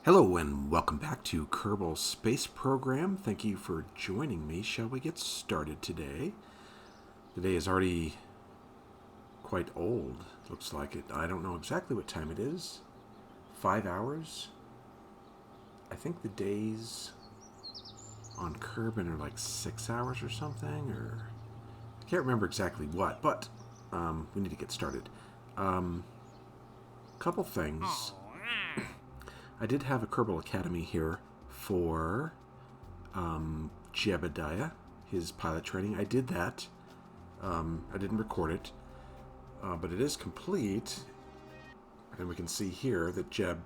Hello and welcome back to Kerbal Space Program. Thank you for joining me. Shall we get started today? The day is already quite old, looks like it. I don't know exactly what time it is. 5 hours? I think the days on Kerbin are like 6 hours or something, or I can't remember exactly what, but we need to get started. Couple things. I did have a Kerbal Academy here for Jebediah, his pilot training. I did that. I didn't record it, but it is complete. And we can see here that Jeb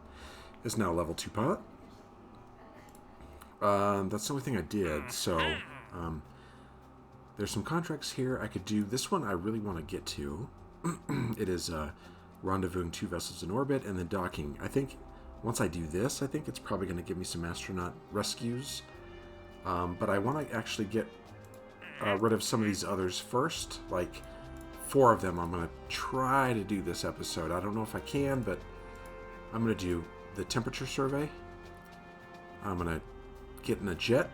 is now level 2 pilot. That's the only thing I did. So there's some contracts here I could do. This one I really want to get to. It is rendezvousing 2 vessels in orbit and then docking. I think once I do this, I think it's probably going to give me some astronaut rescues. But I want to actually get rid of some of these others first. Like 4 of them I'm going to try to do this episode. I don't know if I can, but I'm going to do the temperature survey. I'm going to get in a jet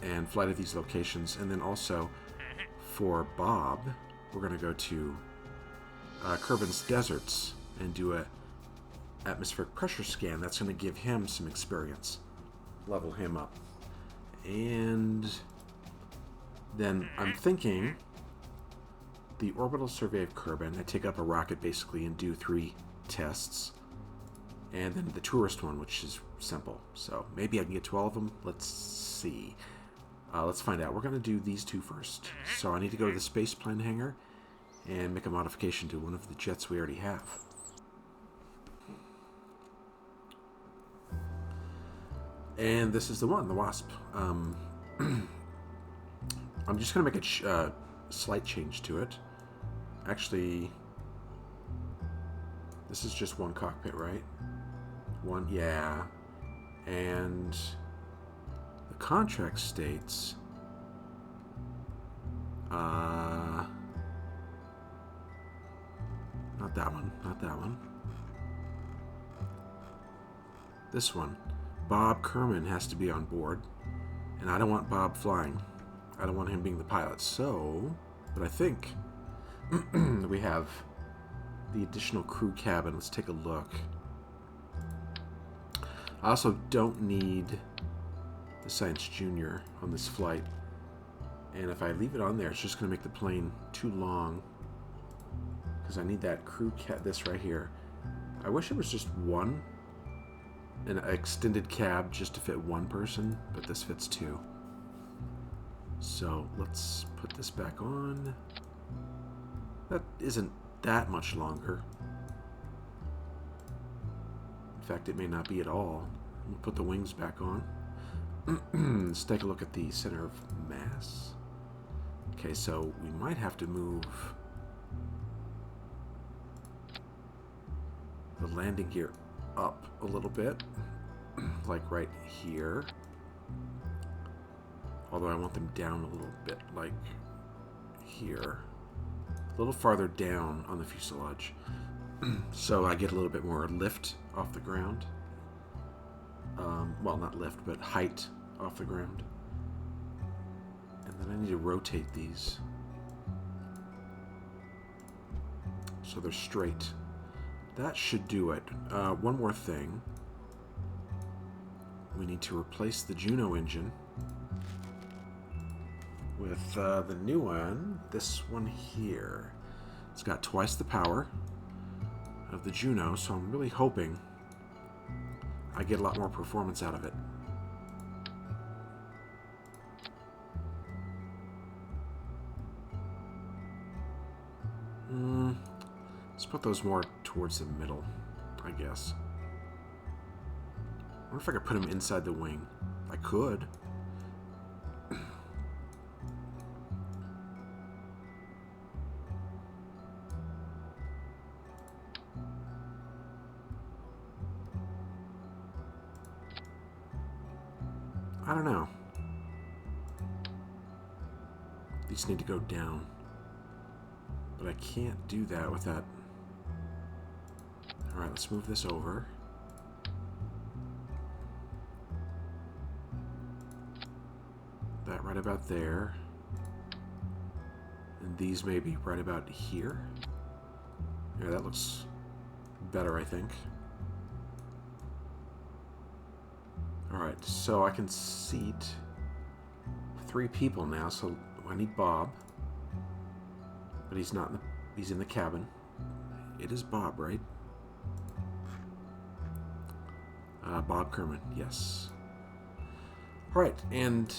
and fly to these locations. And then also for Bob, we're going to go to Kerbin's deserts and do a atmospheric pressure scan. That's going to give him some experience, level him up. And then I'm thinking the orbital survey of Kerbin. I take up a rocket basically and do 3 tests, and then the tourist one, which is simple. So maybe I can get to all of them. Let's see. Let's find out. We're going to do these 2 first. So I need to go to the spaceplane hangar and make a modification to one of the jets we already have. And this is the one, the Wasp. I'm just going to make a slight change to it. Actually, this is just 1 cockpit, right? 1, yeah. And the contract states... not that one, not that one. This one. Bob Kerman has to be on board, and I don't want Bob flying. I don't want him being the pilot. So, but I think we have the additional crew cabin. Let's take a look. I also don't need the Science Junior on this flight, and if I leave it on there, it's just going to make the plane too long, because I need that crew this right here. I wish it was just one. An extended cab just to fit 1 person, but this fits 2. So let's put this back on. That isn't that much longer. In fact, it may not be at all. We'll put the wings back on. Let's take a look at the center of mass. Okay, so we might have to move the landing gear up a little bit, like right here. Although I want them down a little bit, like here. A little farther down on the fuselage. So I get a little bit more lift off the ground. Well, not lift, but height off the ground. And then I need to rotate these so they're straight. That should do it. One more thing. We need to replace the Juno engine with the new one. This one here. It's got twice the power of the Juno, so I'm really hoping I get a lot more performance out of it. Let's put those more towards the middle, I guess. I wonder if I could put them inside the wing. I could. I don't know. These need to go down. But I can't do that without... Alright, let's move this over. right about there. And these may be right about here. Yeah, that looks better, I think. Alright, so I can seat 3 people now, so I need Bob. But he's not in the, he's in the cabin. It is Bob, right? Bob Kerman, yes. Alright, and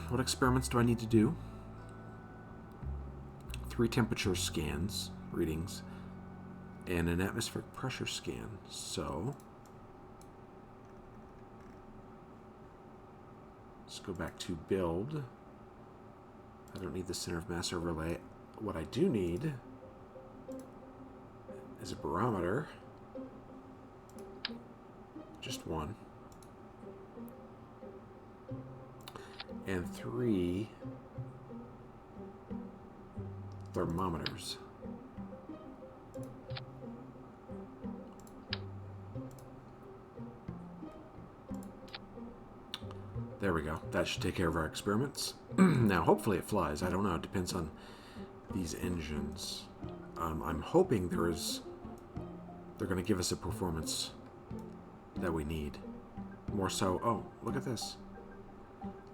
what experiments do I need to do? 3 temperature scans, readings, and an atmospheric pressure scan. So, let's go back to build. I don't need the center of mass overlay. What I do need is a barometer. Just 1. And 3 thermometers. There we go. That should take care of our experiments. Now, hopefully it flies. I don't know. It depends on these engines. I'm hoping they're going to give us a performance that we need. More so... Oh, look at this.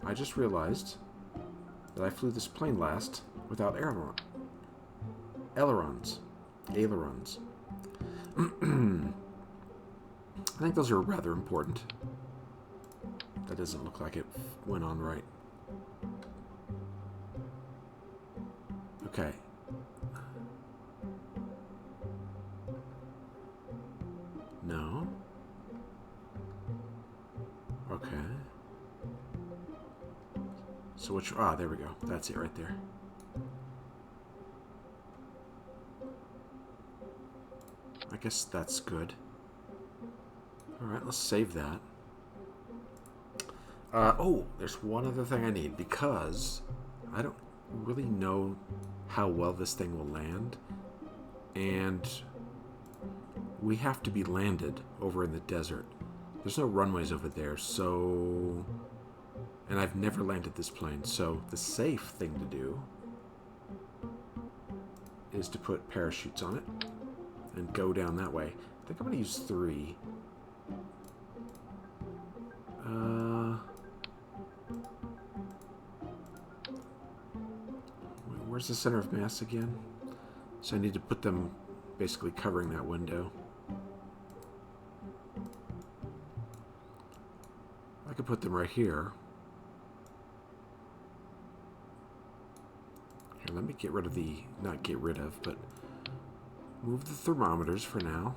I just realized that I flew this plane last without ailerons. I think those are rather important. That doesn't look like it went on right. Okay. No. Okay. So which... Ah, there we go. That's it right there. I guess that's good. Alright, let's save that. Oh, there's one other thing I need, because I don't really know how well this thing will land. And we have to be landed over in the desert. There's no runways over there, so... And I've never landed this plane, so the safe thing to do is to put parachutes on it and go down that way. I think I'm going to use 3. Where's the center of mass again? So I need to put them basically covering that window. I could put them right here. Here, let me get rid of the... Not get rid of, but move the thermometers for now.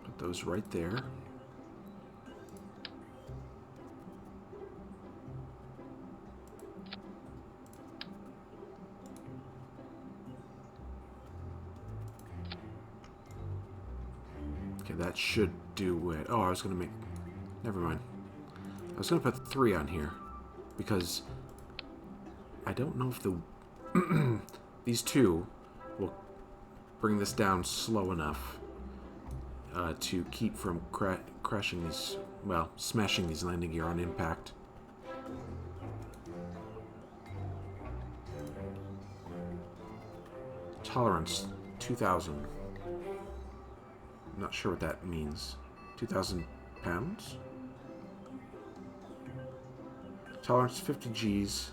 Put those right there. Okay, that should do it. Oh, I was going to make... Never mind. I was going to put 3 on here, because I don't know if the... these 2 will bring this down slow enough to keep from crashing these... Well, smashing these landing gear on impact. Tolerance, 2,000. I'm not sure what that means. 2,000 pounds? Tolerance 50 Gs.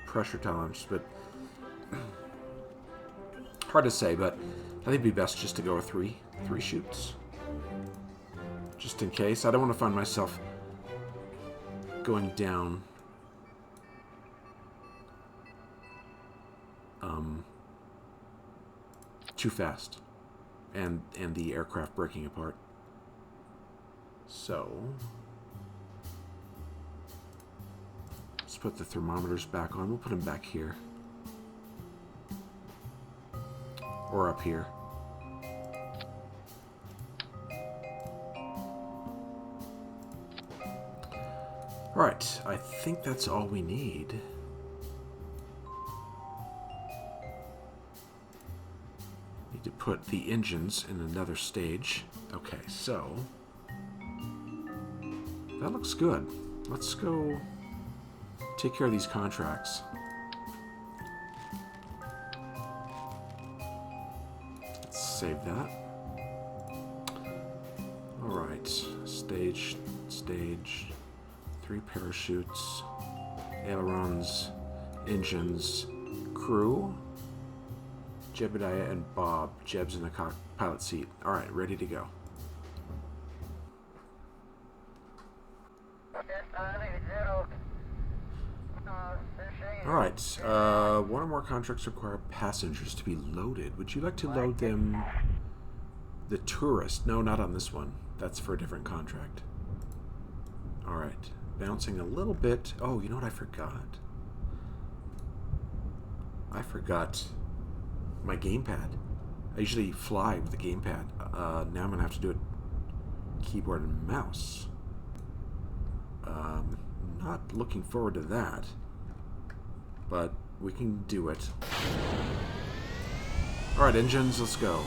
Pressure tolerance, but hard to say, but I think it'd be best just to go with 3 shoots. Just in case. I don't want to find myself going down too fast, and the aircraft breaking apart. So let's put the thermometers back on. We'll put them back here, or up here. All right, I think that's all we need. Need to put the engines in another stage. Okay, so that looks good. Let's go take care of these contracts. Let's save that. Alright, stage, 3 parachutes, ailerons, engines, crew, Jebediah and Bob. Jeb's in the pilot seat. Alright, ready to go. Alright, one or more contracts require passengers to be loaded. Would you like to load them? The tourist? No, not on this one. That's for a different contract. Alright, bouncing a little bit. Oh, you know what I forgot? I forgot my gamepad. I usually fly with the gamepad. Now I'm going to have to do it keyboard and mouse. Not looking forward to that. But we can do it. Alright, engines, let's go.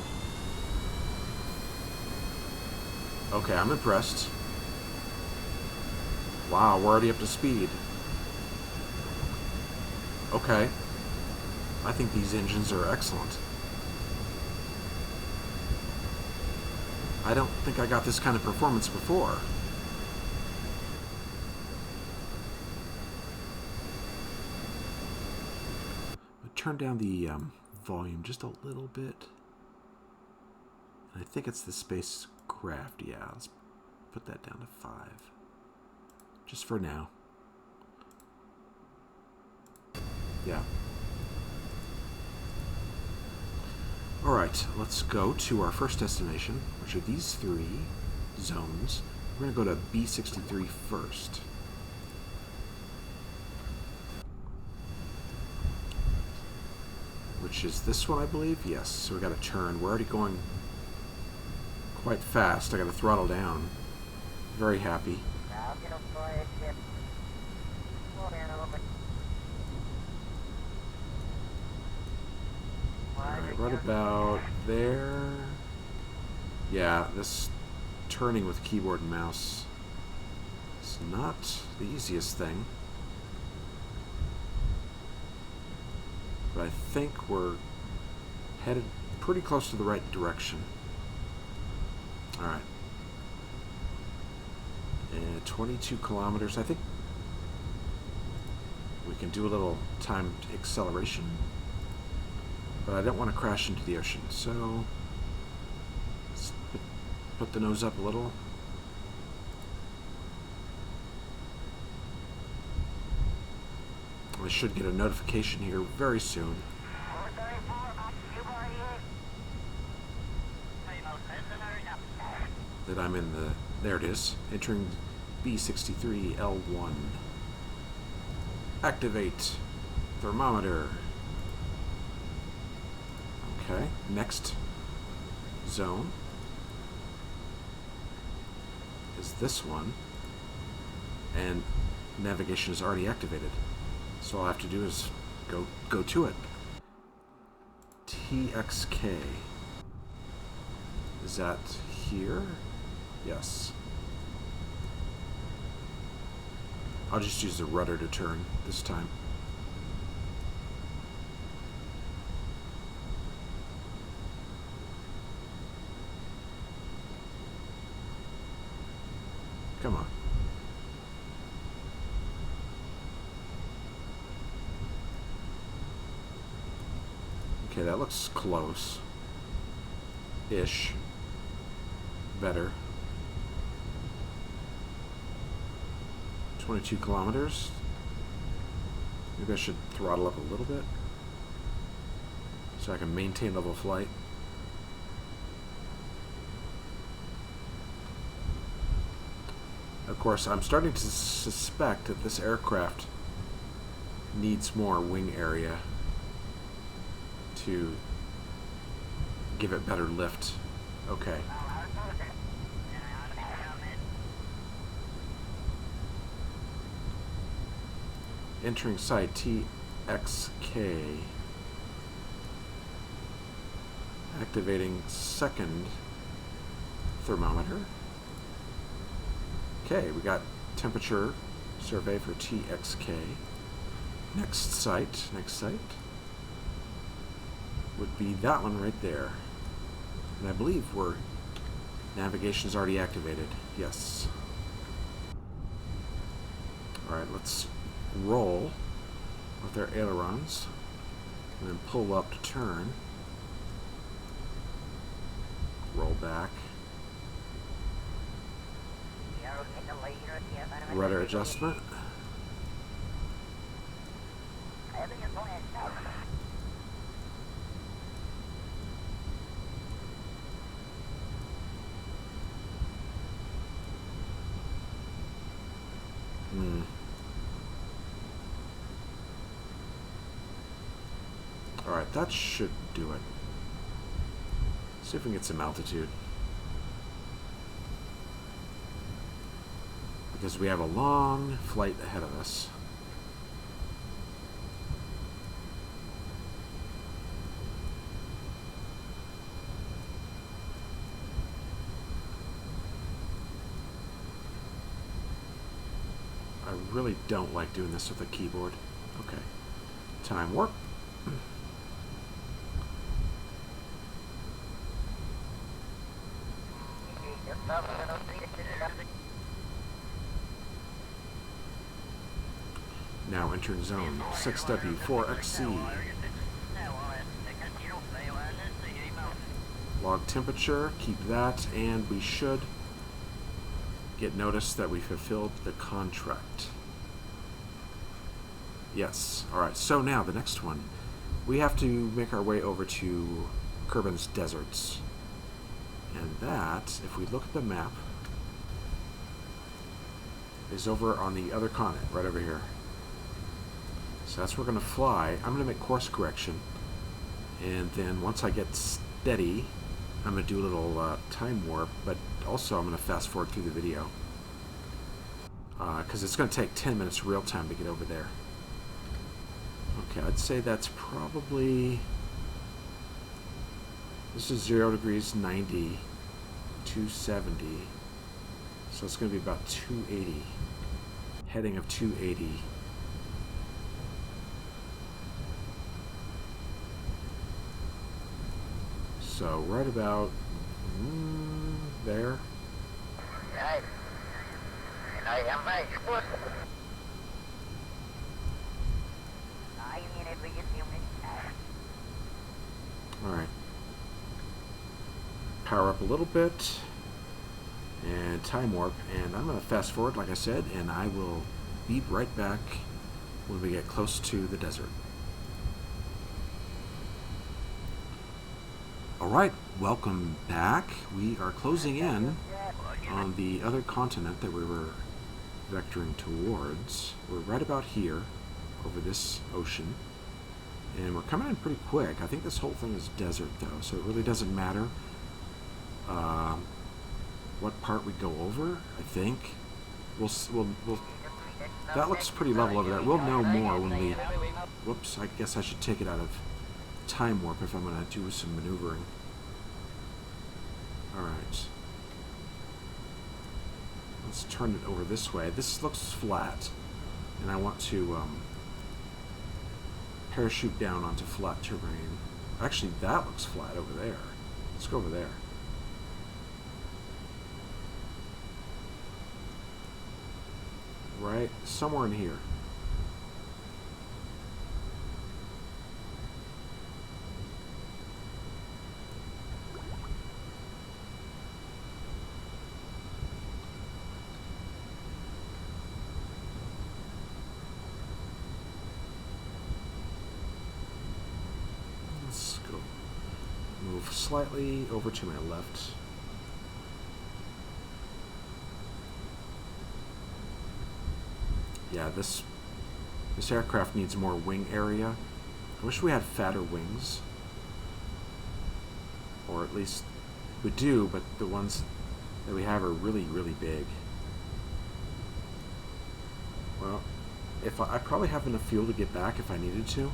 Okay, I'm impressed. Wow, we're already up to speed. Okay. I think these engines are excellent. I don't think I got this kind of performance before. Turn down the volume just a little bit. And I think it's the spacecraft. Yeah, let's put that down to 5. Just for now. Yeah. Alright, let's go to our first destination, which are these 3 zones. We're going to go to B63 first. Which is this one, I believe? Yes, so we got to turn. We're already going quite fast. I got to throttle down. Very happy. Alright, right about there. Yeah, this turning with keyboard and mouse is not the easiest thing. But I think we're headed pretty close to the right direction. Alright. And 22 kilometers. I think we can do a little timed acceleration. But I don't want to crash into the ocean, so let's put the nose up a little. I should get a notification here very soon. That I'm in the... There it is. Entering B63 L1. Activate thermometer. Okay, next zone is this one. And navigation is already activated. So all I have to do is go to it. TXK. Is that here? Yes. I'll just use the rudder to turn this time. Come on. Okay, that looks close-ish. Better. 22 kilometers. Maybe I should throttle up a little bit so I can maintain level flight. Of course, I'm starting to suspect that this aircraft needs more wing area to give it better lift. Okay. Entering site TXK. Activating second thermometer. Okay, we got temperature survey for TXK. Next site would be that one right there. And I believe navigation's already activated. Yes. Alright, let's roll with our ailerons and then pull up to turn. Roll back. Rudder adjustment. Alright, that should do it. See if we can get some altitude. Because we have a long flight ahead of us. I really don't like doing this with a keyboard. Okay. Time warp. Now entering zone 6W4XC. Log temperature, keep that, and we should get notice that we fulfilled the contract. Yes. Alright, so now the next one. We have to make our way over to Kerbalized deserts. And that, if we look at the map, is over on the other continent, right over here. So that's where we're going to fly. I'm going to make course correction. And then once I get steady, I'm going to do a little time warp, but also I'm going to fast forward through the video. Because it's going to take 10 minutes real time to get over there. Okay, I'd say that's probably... This is 0 degrees 90, 270. So it's going to be about 280. Heading of 280. So right about there. Alright. Power up a little bit. And time warp. And I'm going to fast forward, like I said, and I will be right back when we get close to the desert. Alright, welcome back. We are closing in on the other continent that we were vectoring towards. We're right about here, over this ocean. And we're coming in pretty quick. I think this whole thing is desert, though, so it really doesn't matter what part we go over, I think. We'll that looks pretty level over there. We'll know more when we... Whoops, I guess I should take it out of time warp if I'm going to do some maneuvering. Alright. Let's turn it over this way. This looks flat. And I want to parachute down onto flat terrain. Actually, that looks flat over there. Let's go over there. Right? Somewhere in here. Let's go move slightly over to my left. Yeah, this aircraft needs more wing area. I wish we had fatter wings. Or at least we do, but the ones that we have are really, really big. Well, if I probably have enough fuel to get back if I needed to,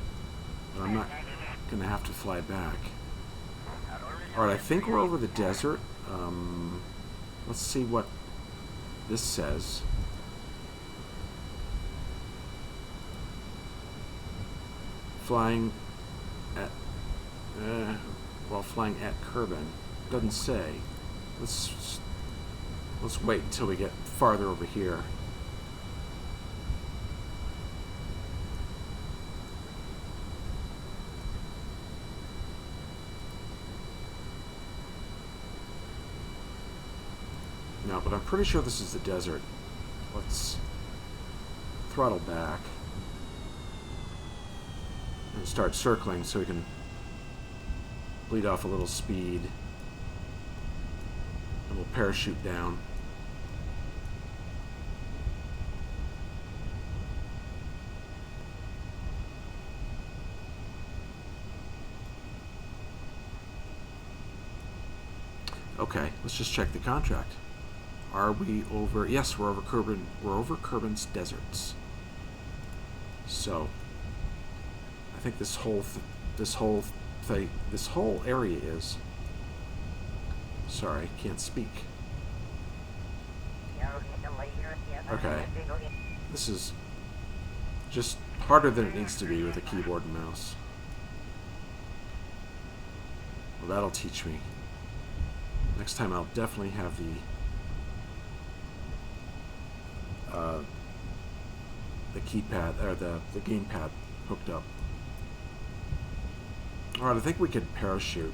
but I'm not going to have to fly back. Alright, I think we're over the desert. Let's see what this says. Flying at... flying at Kerbin. Doesn't say. Let's wait until we get farther over here. No, but I'm pretty sure this is the desert. Let's throttle back and start circling so we can bleed off a little speed. And we'll parachute down. Okay, let's just check the contract. Are we over? Yes, we're over Kerbin. We're over Kerbin's deserts. So, I think this whole area is. Sorry, can't speak. Okay, this is just harder than it needs to be with a keyboard and mouse. Well, that'll teach me. Next time I'll definitely have the keypad or the gamepad hooked up. Alright, I think we could parachute.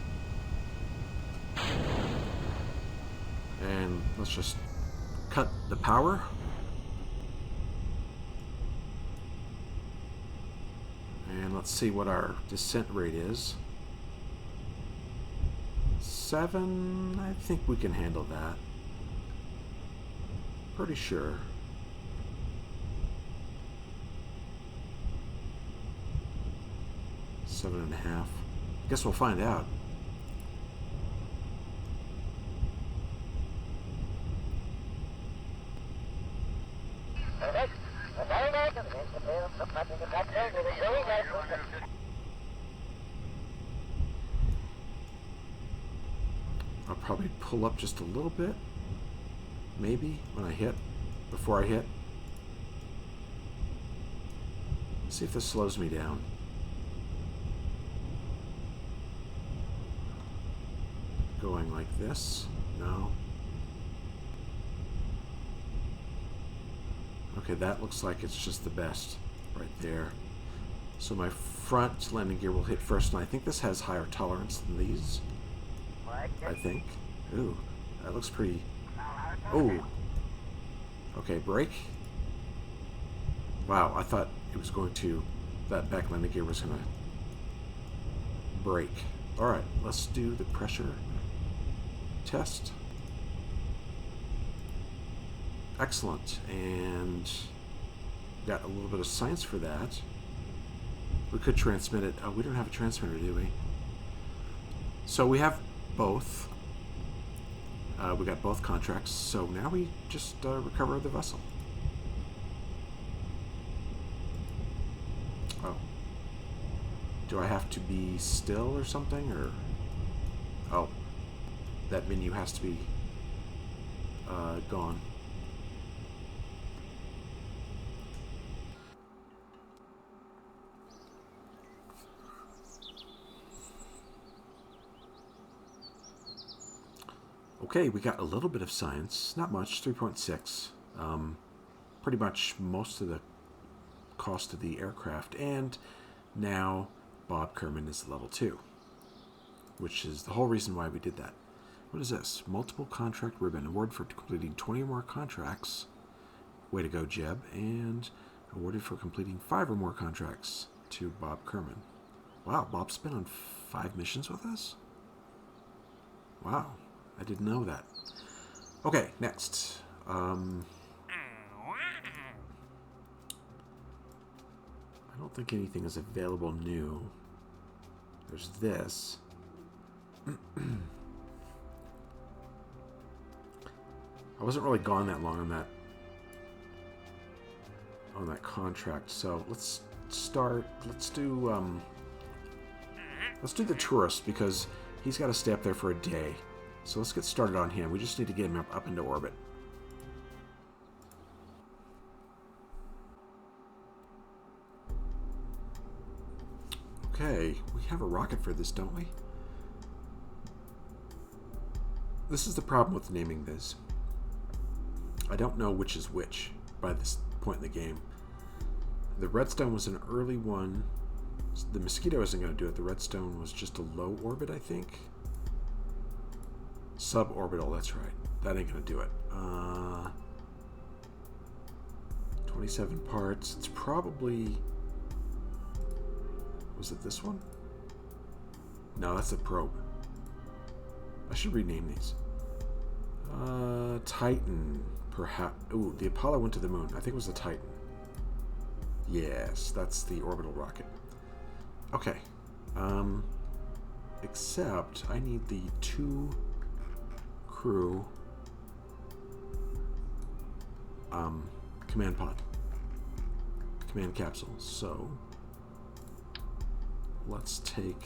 And let's just cut the power. And let's see what our descent rate is. 7, I think we can handle that. Pretty sure. 7.5. Guess we'll find out. I'll probably pull up just a little bit. Maybe when I hit. Before I hit. See if this slows me down. Going like this. No. Okay, that looks like it's just the best right there. So my front landing gear will hit first, and I think this has higher tolerance than these. I think. Ooh, that looks pretty... Ooh. Okay, brake. Wow, I thought it was going to... That back landing gear was going to brake. Alright, let's do the pressure test. Excellent. And got a little bit of science for that. We could transmit it. Oh, we don't have a transmitter, do we? So we have both. We got both contracts. So now we just recover the vessel. Oh. Do I have to be still or something? Or... Oh. That menu has to be gone. Okay, we got a little bit of science. Not much, 3.6. Pretty much most of the cost of the aircraft. And now Bob Kerman is level 2. Which is the whole reason why we did that. What is this? Multiple contract ribbon. Award for completing 20 or more contracts. Way to go, Jeb. And awarded for completing 5 or more contracts to Bob Kerman. Wow, Bob's been on 5 missions with us? Wow. I didn't know that. Okay, next. I don't think anything is available new. There's this. I wasn't really gone that long on that contract, so let's start. Let's do the tourist, because He's got to stay up there for a day. So let's get started on him. We just need to get him up into orbit. Okay, we have a rocket for this, don't we? This is the problem with naming this. I don't know which is which by this point in the game. The redstone was an early one. The mosquito isn't going to do it. The redstone was just a low orbit, I think. Suborbital, that's right. That ain't going to do it. 27 parts. It's probably... Was it this one? No, that's a probe. I should rename these. Titan, perhaps. Ooh, the Apollo went to the moon. I think it was the Titan. Yes, that's the orbital rocket. Okay. Except I need the 2 crew command pod. Command capsule. So let's take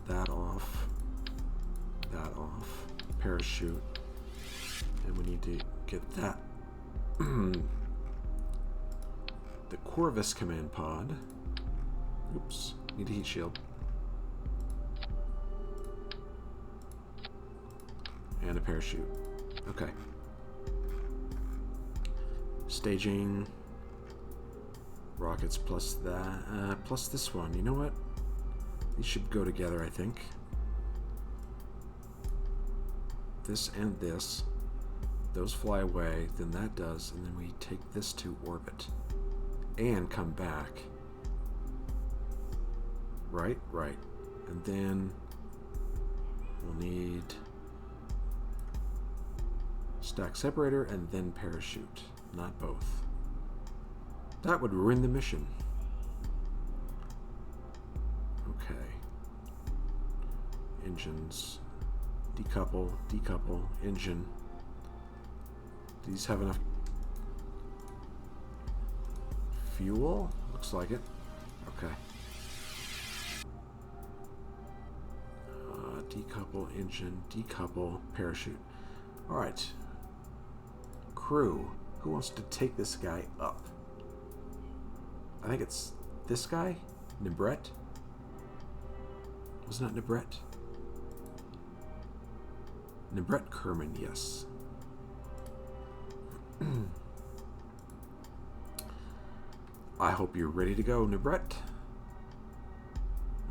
that off. That off. Parachute. And we need to get that. The Corvus command pod. Oops. Need a heat shield. And a parachute. Okay. Staging. Rockets plus that. Plus this one. You know what? These should go together, I think. This and this. Those fly away. Then that does. And then we take this to orbit. And come back. Right? Right. And then we'll need stack separator and then parachute. Not both. That would ruin the mission. Okay. Engines. Decouple. Decouple. Engine. Do these have enough fuel? Looks like it. Okay. Decouple, engine, decouple, parachute. Alright. Crew. Who wants to take this guy up? I think it's this guy? Nebret? Wasn't that Nebret? Nebret Kerman, yes. I hope you're ready to go, Nebret.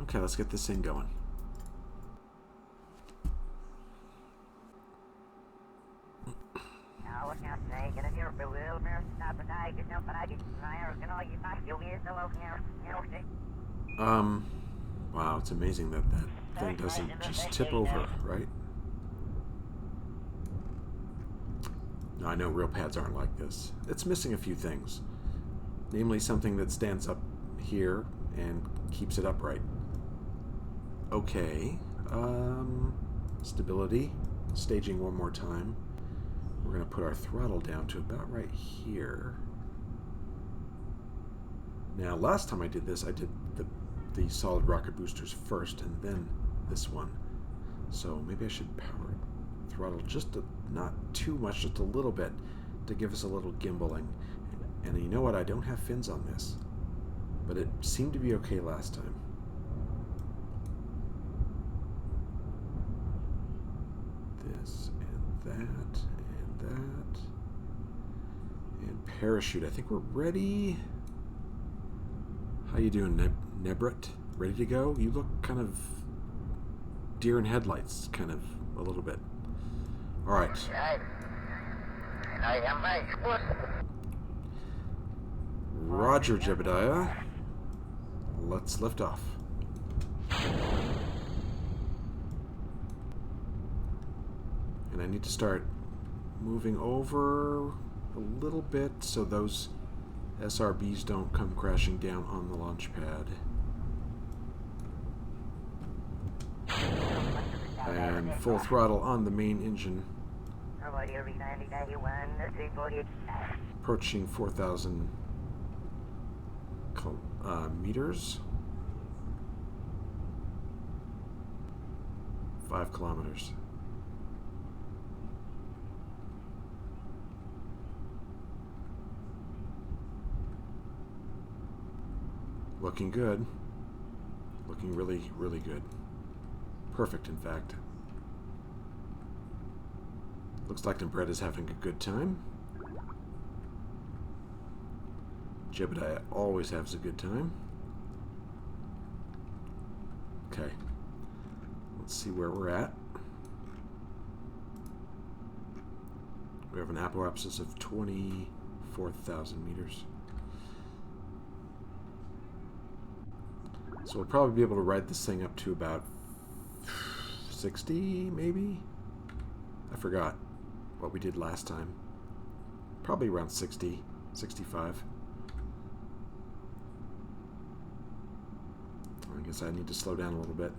Okay, let's get this thing going. Wow, it's amazing that that thing doesn't just tip over, right? No, I know real pads aren't like this. It's missing a few things. Namely, something that stands up here and keeps it upright. Okay. Stability. Staging one more time. We're going to put our throttle down to about right here. Now, last time I did this, I did the solid rocket boosters first and then this one. So maybe I should power throttle just not too much, just a little bit to give us a little gimbaling. And you know what? I don't have fins on this, but it seemed to be okay last time. This and that and that. And parachute. I think we're ready. How you doing, Nebret? Ready to go? You look kind of deer in headlights, kind of a little bit. All right. Roger, Jebediah. Let's lift off. And I need to start moving over a little bit so those SRBs don't come crashing down on the launch pad. And full throttle on the main engine. Approaching 4,000 meters. 5 kilometers. Looking good. Looking really, really good. Perfect, in fact. Looks like Brett is having a good time. Jebediah always has a good time. Okay. Let's see where we're at. We have an apoapsis of 24,000 meters. So we'll probably be able to ride this thing up to about 60, maybe? I forgot what we did last time. Probably around 60, 65. I guess I need to slow down a little bit.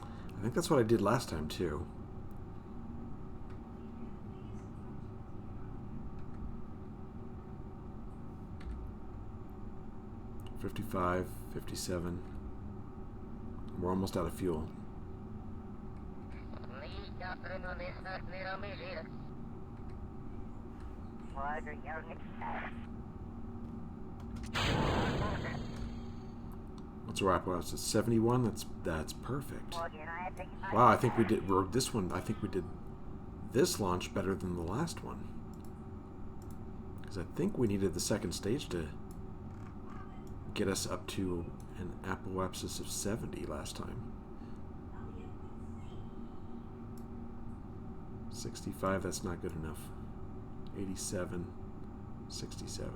I think that's what I did last time, too. $55, $57. We're almost out of fuel. What's our apparatus? It's 71. That's perfect. Wow, I think we did this one. I think we did this launch better than the last one, because I think we needed the second stage to get us up to an apoapsis of 70 last time. 65, that's not good enough. 87, 67,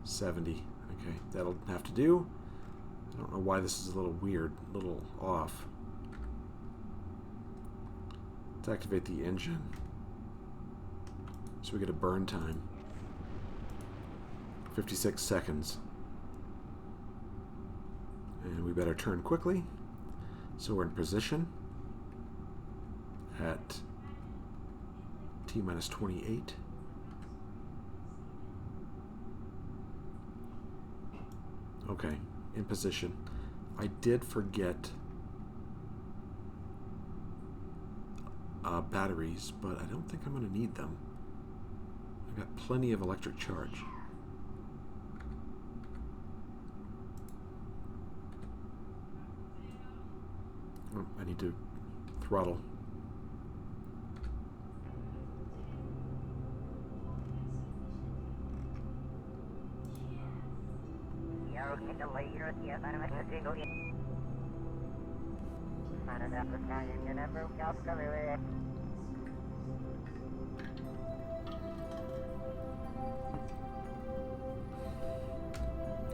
70. Okay, that'll have to do. I don't know why this is a little weird, a little off. Let's activate the engine so we get a burn time. 56 seconds. And we better turn quickly. So we're in position at T-minus 28. Okay, in position. I did forget batteries, but I don't think I'm going to need them. I've got plenty of electric charge. Oh, I need to throttle.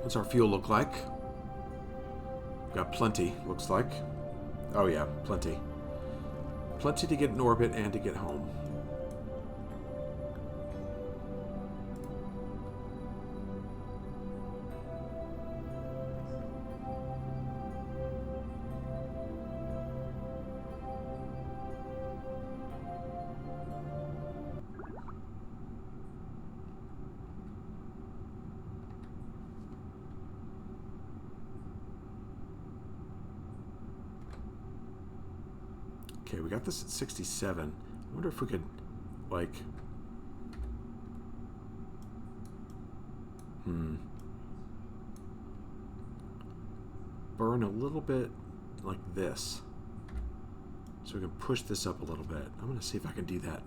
What's our fuel look like? Got plenty, looks like. Oh yeah, plenty. Plenty to get in orbit and to get home. Okay, we got this at 67. I wonder if we could, like... burn a little bit like this. So we can push this up a little bit. I'm going to see if I can do that.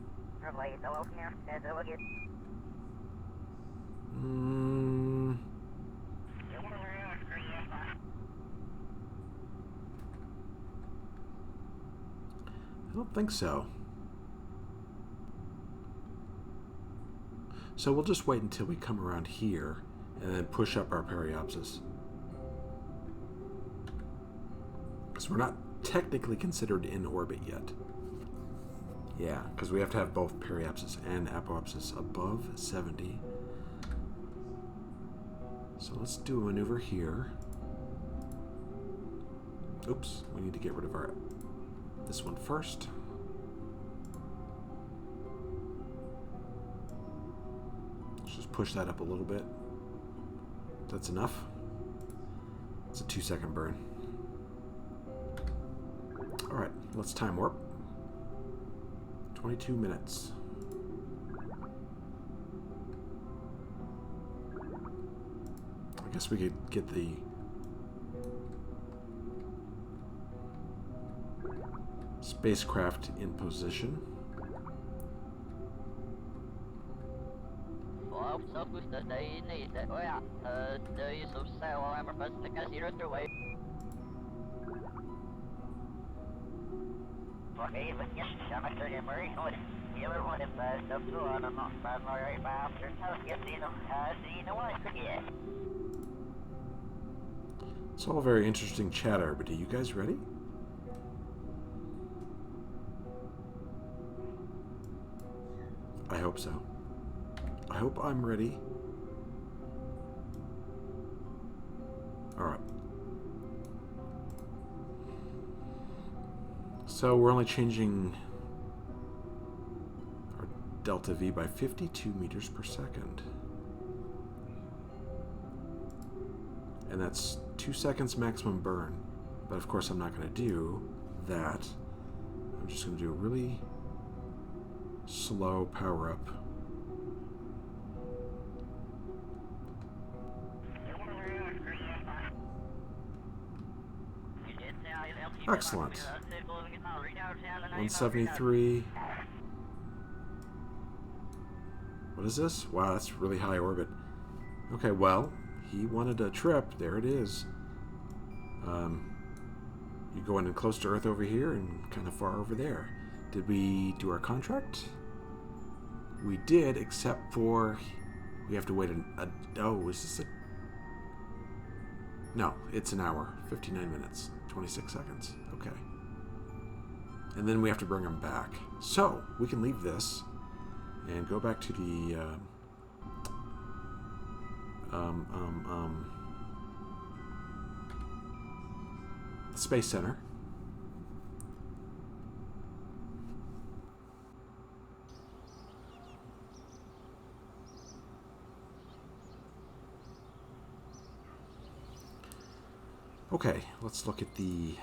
I don't think so. So we'll just wait until we come around here and then push up our periapsis. Because we're not technically considered in orbit yet. Yeah, because we have to have both periapsis and apoapsis above 70. So let's do a maneuver here. Oops, we need to get rid of our this one first. Let's just push that up a little bit. That's enough. It's a 2-second burn. All right, let's time warp. 22 minutes. I guess we could get the spacecraft in position. It's all very interesting chatter, but are you guys ready? I hope so. I hope I'm ready. Alright. So we're only changing our delta V by 52 meters per second. And that's 2 seconds maximum burn. But of course I'm not going to do that. I'm just going to do a really slow power up. Excellent. 173. What is this? Wow, that's really high orbit. Okay, well, he wanted a trip. There it is. You going in close to Earth over here and kind of far over there. Did we do our contract? We did, except for we have to wait oh, is this a... No, it's an hour. 59 minutes. 26 seconds. Okay. And then we have to bring them back. So, we can leave this and go back to the Space Center. Okay, let's look at the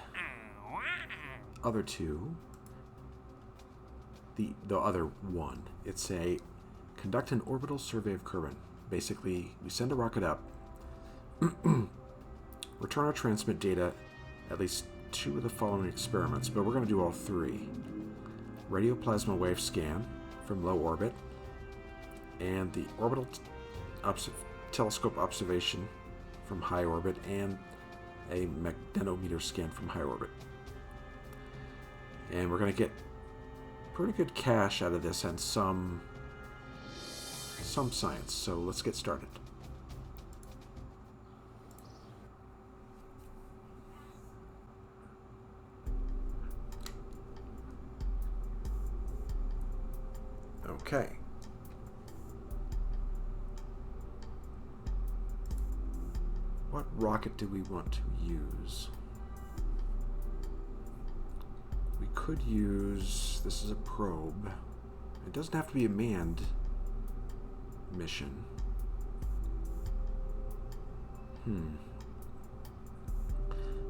other two. The other one. It's a conduct an orbital survey of Kerbin. Basically, we send a rocket up, return or transmit data, at least 2 of the following experiments, but we're going to do all 3. Radio plasma wave scan from low orbit, and the orbital telescope observation from high orbit, and a magnetometer scan from high orbit. And we're going to get pretty good cash out of this and some science. So let's get started. Okay. What rocket do we want to use? We could use... This is a probe. It doesn't have to be a manned mission. I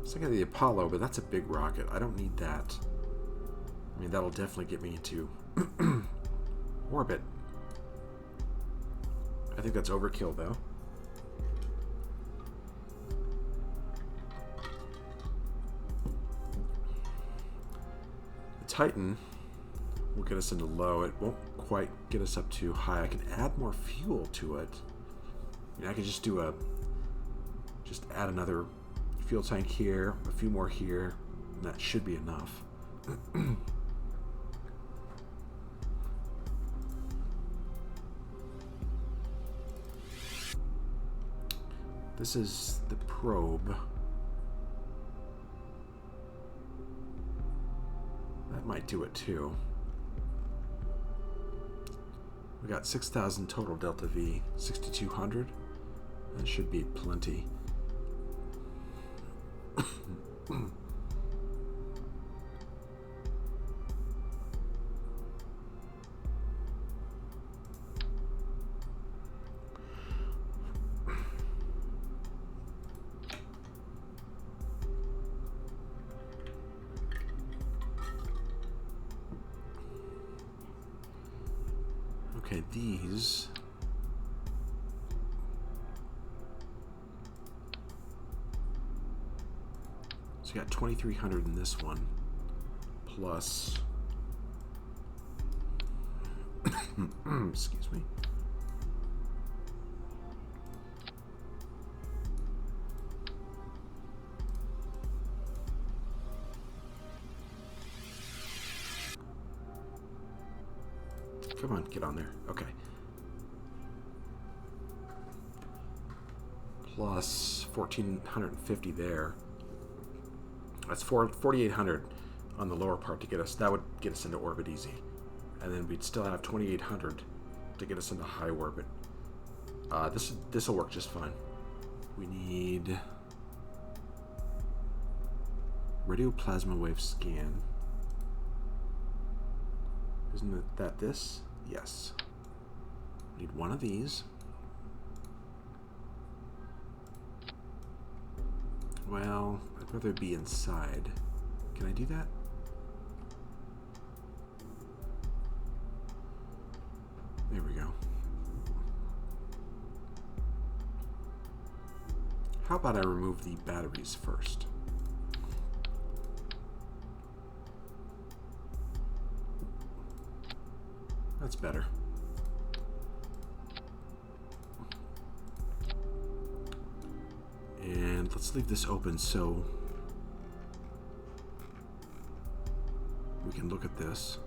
was thinking of the Apollo, but that's a big rocket. I don't need that. I mean, that'll definitely get me into orbit. I think that's overkill, though. Titan will get us into low. It won't quite get us up to high. I can add more fuel to it. I mean, I could just do just add another fuel tank here, a few more here, and that should be enough. This is the probe. That might do it too. We got 6,000 total delta V, 6,200. That should be plenty. Okay, these... So you got 2,300 in this one, plus... excuse me. Come on, get on there. Okay. Plus 1,450 there. That's 4,800 on the lower part to get us. That would get us into orbit easy. And then we'd still have 2,800 to get us into high orbit. This will work just fine. We need radio plasma wave scan. Isn't that this? Yes. Need one of these. Well, I'd rather be inside. Can I do that? There we go. How about I remove the batteries first? That's better. And let's leave this open so we can look at this.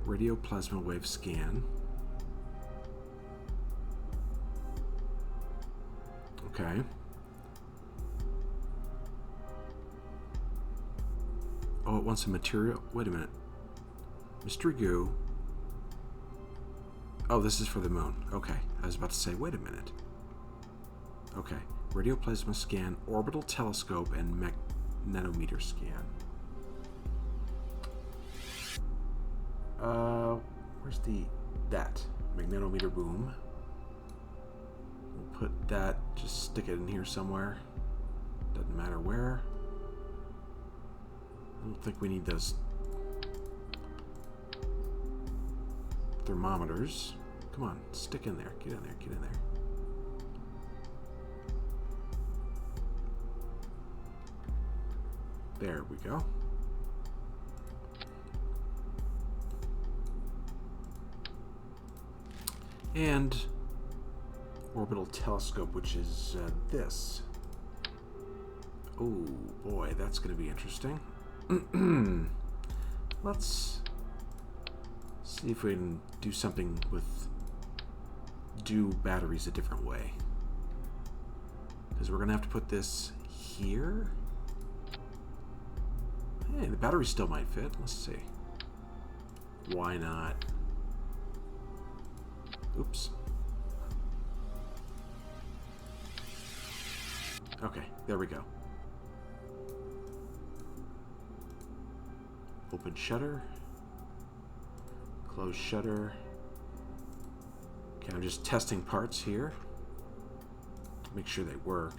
Radio plasma wave scan. Okay. Oh, it wants some material. Wait a minute. Mystery goo. Oh, this is for the moon. Okay. I was about to say, wait a minute. Okay. Radio plasma scan, orbital telescope, and magnetometer scan. Where's that magnetometer boom? We'll put that, just stick it in here somewhere. Doesn't matter where. I don't think we need those thermometers. Come on, stick in there. Get in there. Get in there. There we go. And orbital telescope, which is this. Oh boy, that's going to be interesting. Let's see if we can do something with batteries a different way. Because we're going to have to put this here. Hey, the battery still might fit. Let's see. Why not? Oops. Okay, there we go. Open shutter. Close shutter. Okay, I'm just testing parts here to make sure they work.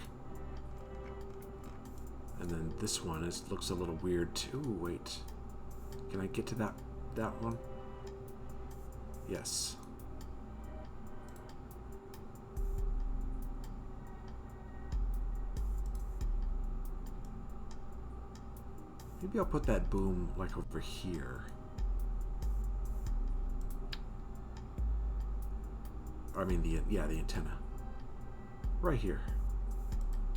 And then this one looks a little weird too. Ooh, wait. Can I get to that one? Yes. Maybe I'll put that boom like over here. I mean the antenna. Right here.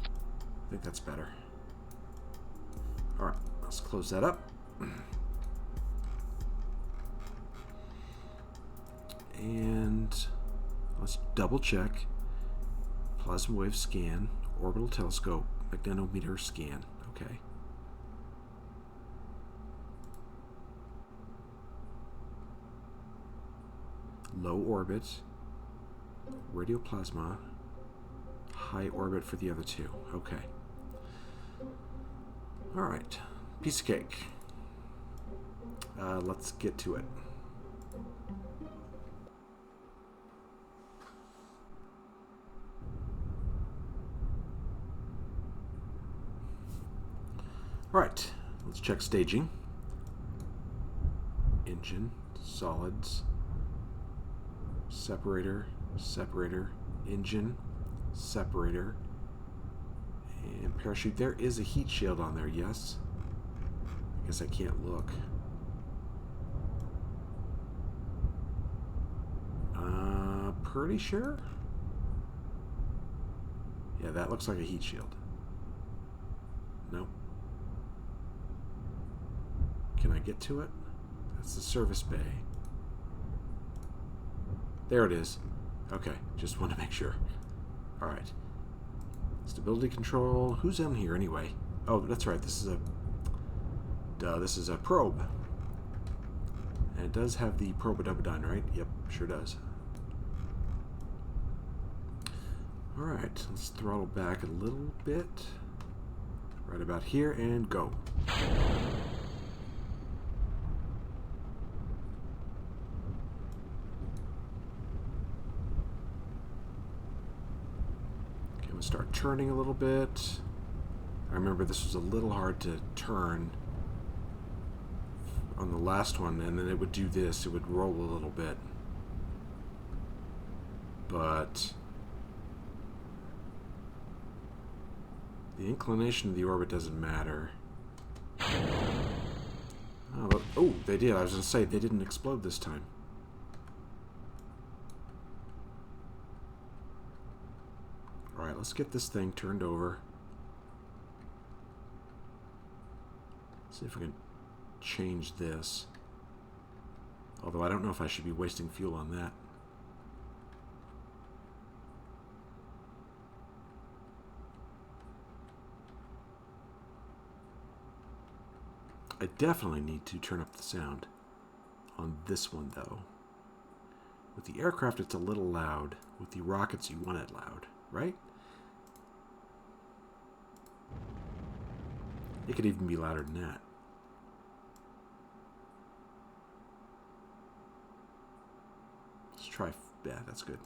I think that's better. Alright, let's close that up. And let's double check. Plasma wave scan, orbital telescope, magnetometer scan. Okay. Low orbit, radio plasma, high orbit for the other two. Okay. All right, piece of cake. Let's get to it. All right, let's check staging. engine, solids, separator, separator, engine, separator, and parachute. There is a heat shield on there, yes. I guess I can't look. Pretty sure? Yeah, that looks like a heat shield. Nope. Can I get to it? That's the service bay. There it is. Okay, just want to make sure. Alright. Stability control. Who's in here anyway? Oh, that's right. This is a probe. And it does have the probe-a-dub-a-dine, right? Yep, sure does. Alright, let's throttle back a little bit. Right about here, and go. Okay, we'll start turning a little bit. I remember this was a little hard to turn on the last one, and then it would do this. It would roll a little bit. But the inclination of the orbit doesn't matter. Oh, they did. I was going to say, they didn't explode this time. Alright, let's get this thing turned over. See if we can change this. Although I don't know if I should be wasting fuel on that. I definitely need to turn up the sound on this one, though. With the aircraft, it's a little loud. With the rockets, you want it loud, right? It could even be louder than that. Let's try... Yeah, that's good.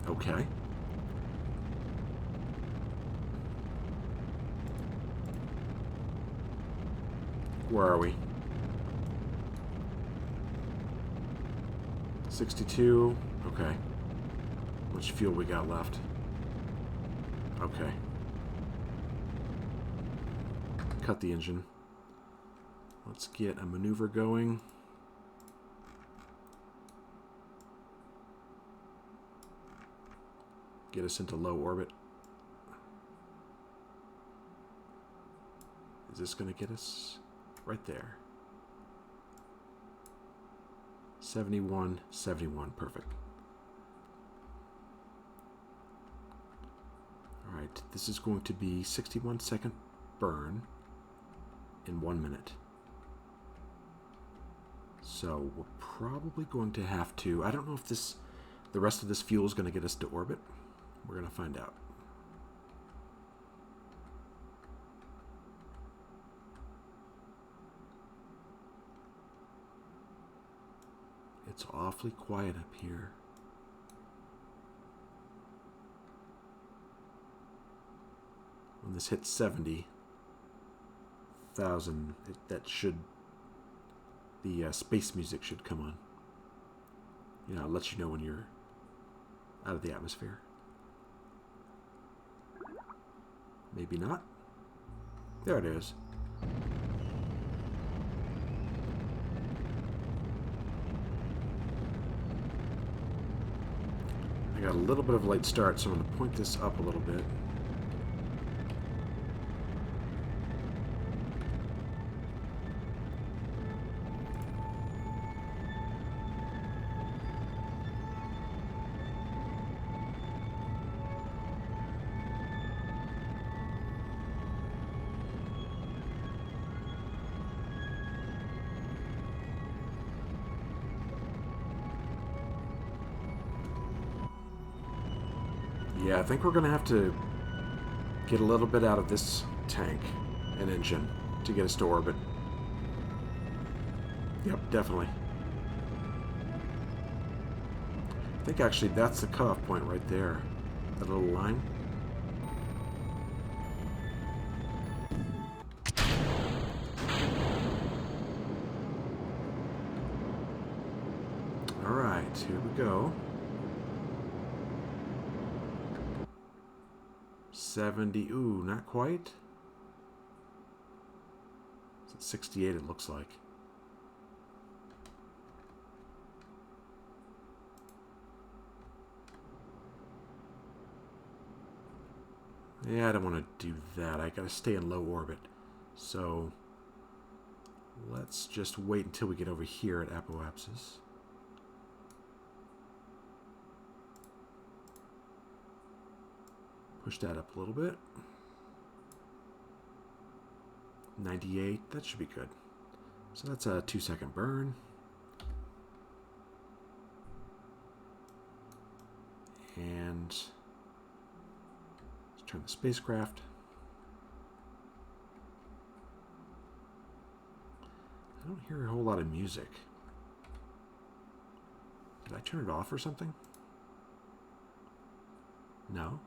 Okay. Where are we? 62. Okay. How much fuel we got left? Okay. Cut the engine. Let's get a maneuver going. Get us into low orbit. Is this going to get us right there? 71, 71, perfect. Alright, this is going to be 61-second burn in 1 minute. So we're probably going to have to... I don't know if the rest of this fuel is going to get us to orbit. We're going to find out. It's awfully quiet up here. When this hits 70,000, that should... The space music should come on. You know, it lets you know when you're out of the atmosphere. Maybe not. There it is. I got a little bit of a late start, so I'm going to point this up a little bit. Yeah, I think we're going to have to get a little bit out of this tank and engine to get us to orbit. Yep, definitely. I think actually that's the cutoff point right there. That little line. here we go. 70, ooh, not quite. It's at 68, it looks like. Yeah, I don't want to do that. I gotta stay in low orbit. So let's just wait until we get over here at apoapsis. Push that up a little bit. 98, that should be good. So that's a 2-second burn. And let's turn the spacecraft. I don't hear a whole lot of music. Did I turn it off or something? No?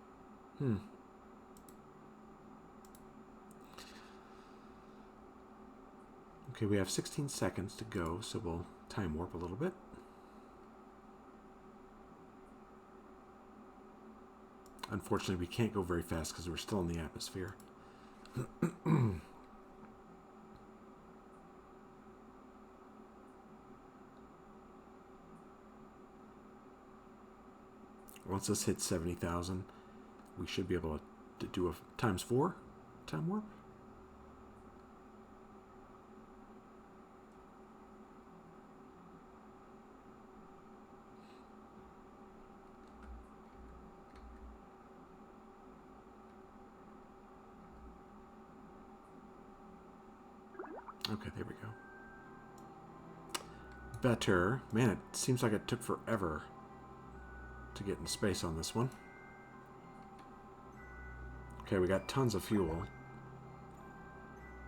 Okay, we have 16 seconds to go, so we'll time warp a little bit. Unfortunately, we can't go very fast because we're still in the atmosphere. Once this hits 70,000, we should be able to do a ×4 time warp. Okay, there we go. Better. Man, it seems like it took forever to get in space on this one. Okay, we got tons of fuel.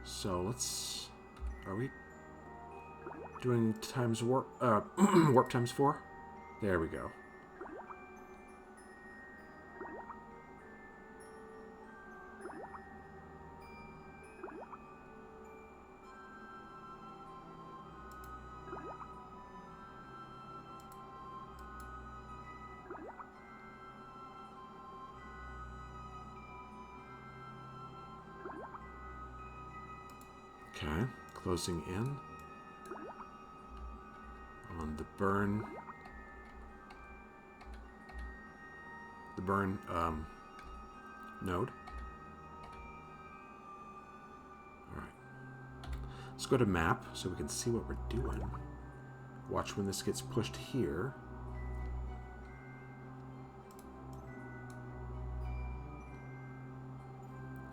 So let's... Are we doing times warp? Warp ×4? There we go. Okay, closing in on the burn. Node. All right. Let's go to map so we can see what we're doing. Watch when this gets pushed here.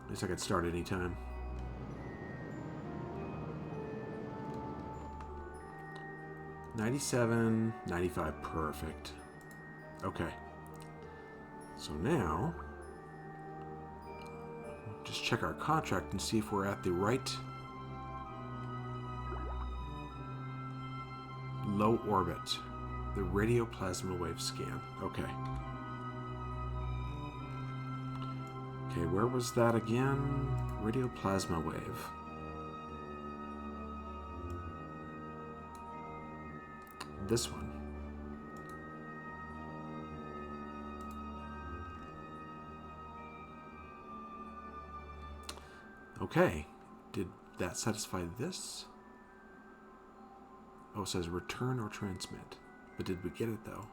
At least I could start anytime. 97, 95, perfect. Okay. So now, just check our contract and see if we're at the right low orbit. The radio plasma wave scan. Okay. Okay, where was that again? Radio plasma wave. This one. Okay. Did that satisfy this? Oh, it says return or transmit. But did we get it though?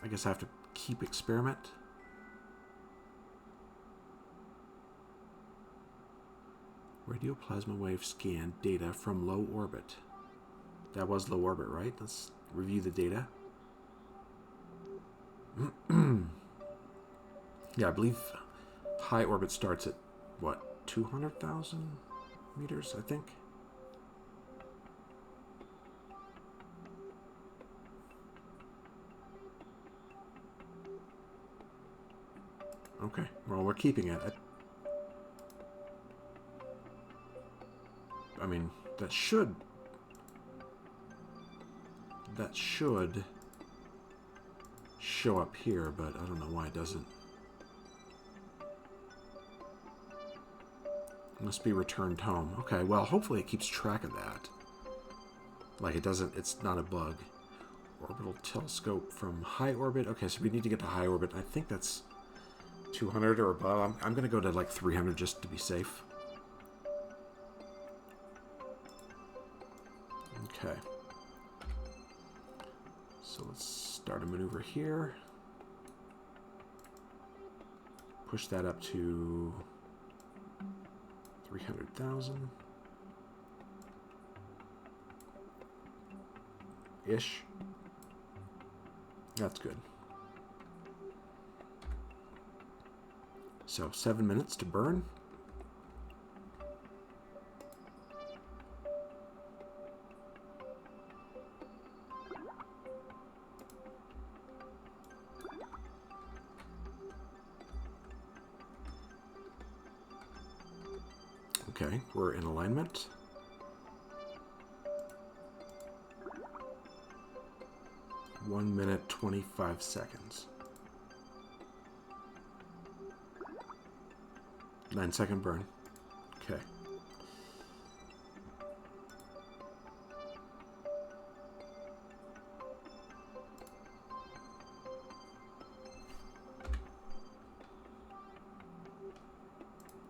I guess I have to keep experiment. Radio plasma wave scan data from low orbit. That was low orbit, right? Let's review the data. Yeah, I believe high orbit starts at, what, 200,000 meters, I think? Okay, well, we're keeping it. I mean, that should show up here, but I don't know why it doesn't. Must be returned home. Okay, well, hopefully it keeps track of that. Like it doesn't, it's not a bug. Orbital telescope from high orbit. Okay, so we need to get to high orbit. I think that's 200 or above. I'm going to go to like 300 just to be safe. Okay. So let's start a maneuver here. Push that up to 300,000. Ish. That's good. So 7 minutes to burn. Okay, we're in alignment. One minute, 25 seconds. 9-second burn. Okay.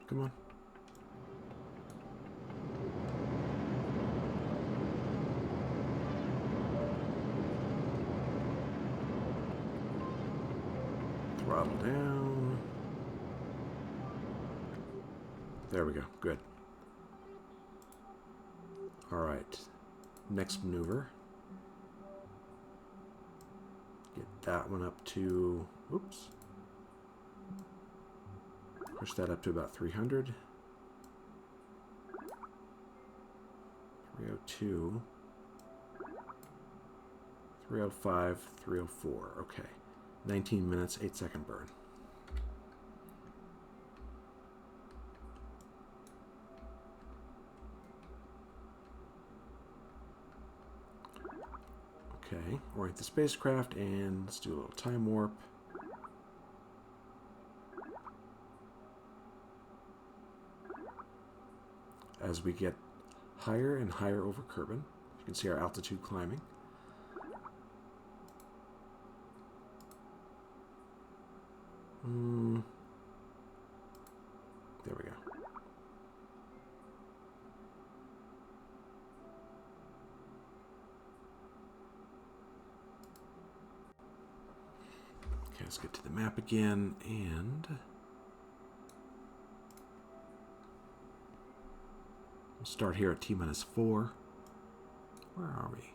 Come on. Throttle down. There we go. Good. All right. Next maneuver. Get that one up to... Oops. Push that up to about 300. 302. 305. 304. Okay. 19 minutes, 8-second burn. Okay, orient the spacecraft and let's do a little time warp. As we get higher and higher over Kerbin, you can see our altitude climbing. There we go. Okay, let's get to the map again, and we'll start here at T-4. Where are we?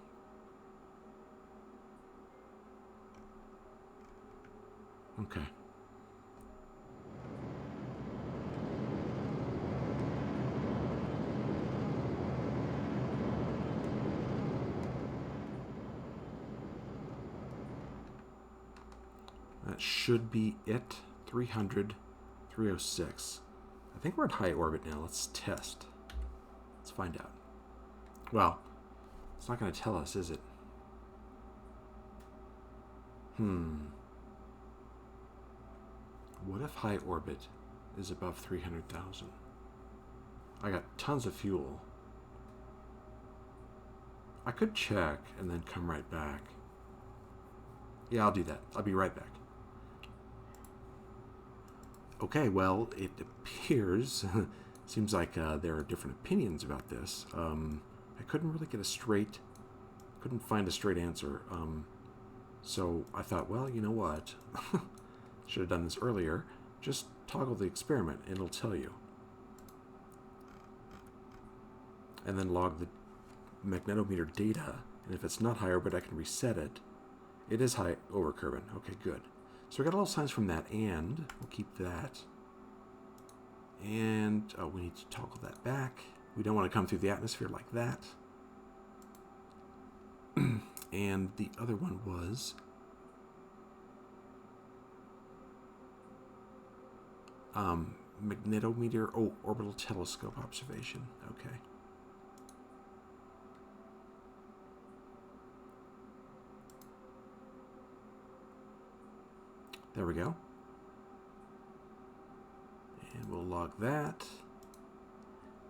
Okay. That should be it. 300, 306. I think we're in high orbit now. Let's test. Let's find out. Well, it's not going to tell us, is it? What if high orbit is above 300,000? I got tons of fuel. I could check and then come right back. Yeah, I'll do that. I'll be right back. Okay, well, it appears, seems like there are different opinions about this. I couldn't really get couldn't find a straight answer. So I thought, well, you know what? Should have done this earlier. Just toggle the experiment and it'll tell you. And then log the magnetometer data. And if it's not high orbit, I can reset it. It is high over Kerbin. Okay, good. So we got a little signs from that, and we'll keep that. And we need to toggle that back. We don't want to come through the atmosphere like that. And the other one was magnetometer. Oh, orbital telescope observation. Okay. There we go. And we'll log that.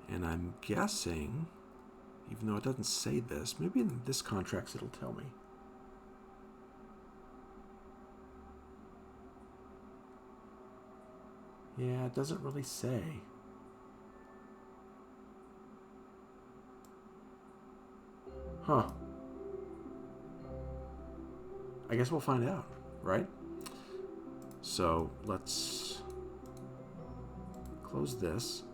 And I'm guessing even though it doesn't say this. Maybe in this contract it'll tell me. Yeah, it doesn't really say. Huh. I guess we'll find out, right? So let's close this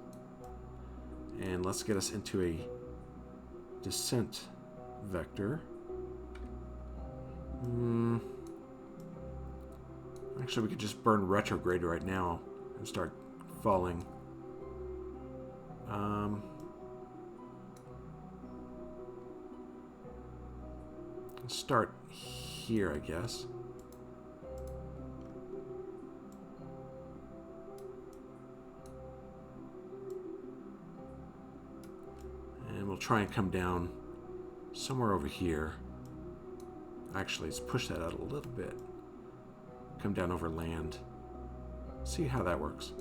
and let's get us into a descent vector. Actually, we could just burn retrograde right now and start falling. Let's start here, I guess. And we'll try and come down somewhere over here. Actually, let's push that out a little bit. Come down over land. See how that works.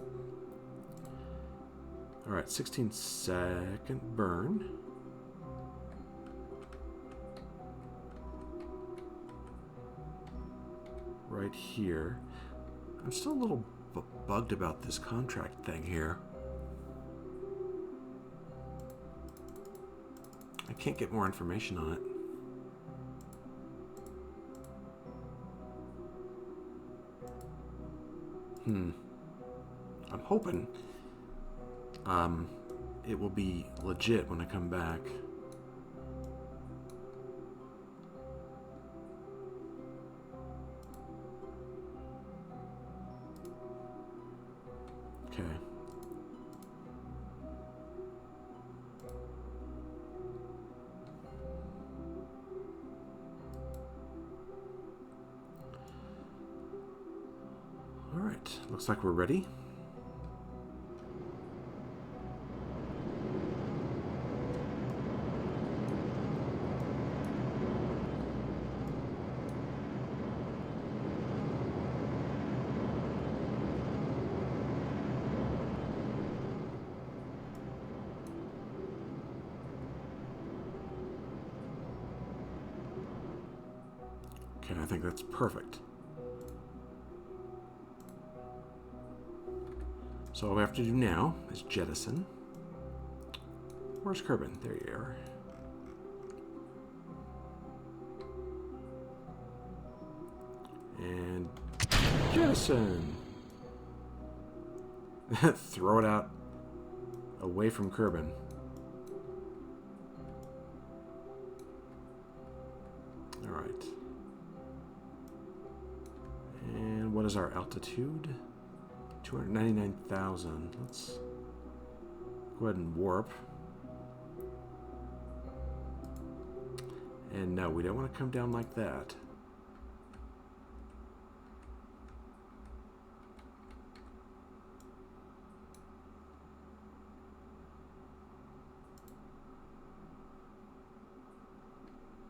Alright, 16-second burn. Right here. I'm still a little bugged about this contract thing here. I can't get more information on it. I'm hoping it will be legit when I come back. Okay. All right, looks like we're ready. Okay, I think that's perfect. So all we have to do now is jettison. Where's Kerbin? There you are. And jettison. Throw it out away from Kerbin. All right. And what is our altitude? 299,000. Let's go ahead and warp. And no, we don't want to come down like that.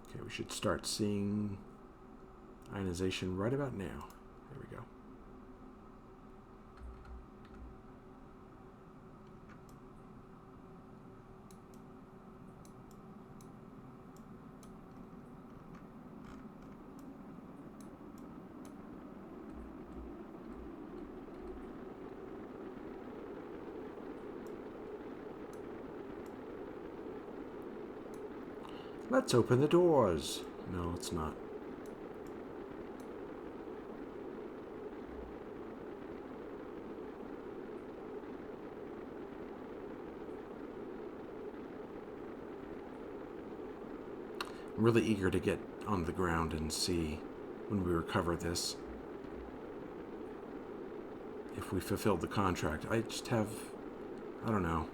Okay, we should start seeing ionization right about now. There we go. Let's open the doors. No, it's not. I'm really eager to get on the ground and see when we recover this if we fulfilled the contract. I just have, I don't know.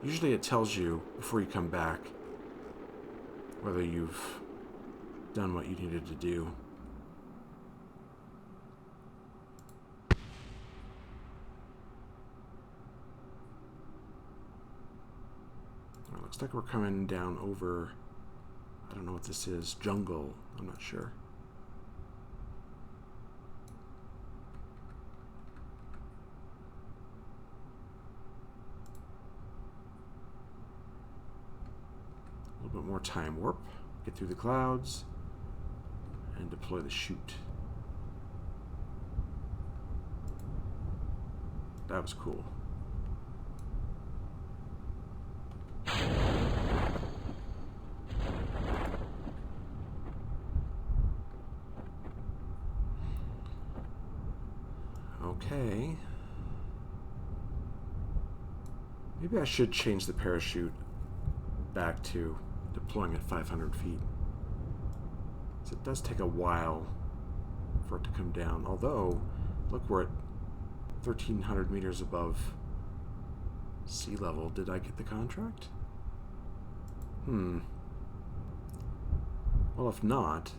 Usually it tells you before you come back whether you've done what you needed to do. Well, looks like we're coming down over, I don't know what this is, jungle, I'm not sure. bit more time. Warp, get through the clouds, and deploy the chute. That was cool. Okay. Maybe I should change the parachute back to deploying at 500 feet. So it does take a while for it to come down. Although, look, we're at 1,300 meters above sea level. Did I get the contract? Well, if not...